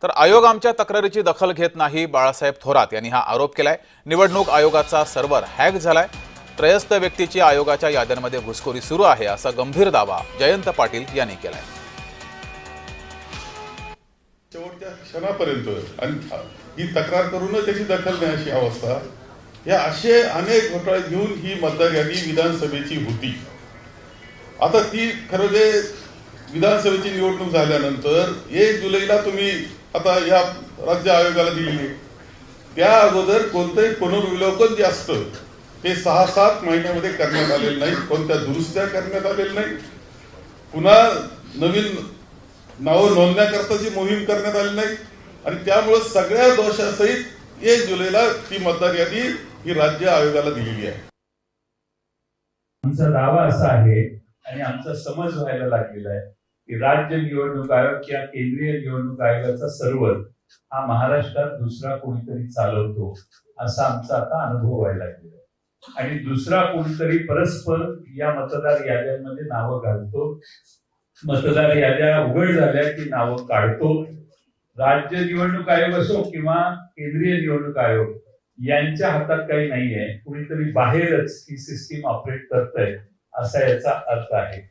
तर आयोग आमच्या तक्रारीची दखल घेत नाही, बाळासाहेब थोरात यांनी हा आरोप केलाय। निवडणूक आयोगाचा सर्व्हर हॅक झालाय, त्रयस्थ व्यक्तीची आयोगाच्या याद्यांमध्ये घुसखोरी सुरू आहे, असा गंभीर दावा जयंत पाटील यांनी केलाय। शेवटच्या क्षणापर्यंत आणि ही तक्रार करूनच त्याची दखल घेण्याची अवस्था, या असे अनेक घोटाळे घेऊन ही मतदार यादी विधानसभेची होती। आता ती खरं जे विधानसभेची निवडणूक झाल्यानंतर 1 जुलैला तुम्ही आता या राज्य आयोगाला दिलेली, त्या अगोदर कोणतेही पुनर्विलोकन जे असतं ते 6-7 महिन्यामध्ये करण्यात आलेलं नाही, कोणत्या दुरुस्त्या करण्यात आलेल्या नाही, पुन्हा नवीन नाव नोंदण्याकरताची मोहीम करण्यात आली नाही आणि त्यामुळे सगळ्या दोषासहित 1 जुलैला ती मतदार यादी ही राज्य आयोगाला दिलेली आहे। आमचा दावा असा आहे आणि आमचा समज व्हायला लागलेला आहे की राज्य निवडणूक आयोग किंवा केंद्रीय निवडणूक आयोगाचा सर्व्हर हा महाराष्ट्रात दुसरा कोणीतरी चालवतो, असा आमचा आता अनुभव व्हायला लागलेला आहे आणि दुसरा कोणीतरी परस्पर या मतदार याद्यांमध्ये नावं घालतो, मतदार याद्या उघड झाल्या की नावं काढतो। राज्य निवडणूक आयोग असो किंवा केंद्रीय निवडणूक आयोग यांच्या हातात काही नाहीये, कुणीतरी बाहेरच ही सिस्टीम ऑपरेट करतंय असा याचा अर्थ आहे।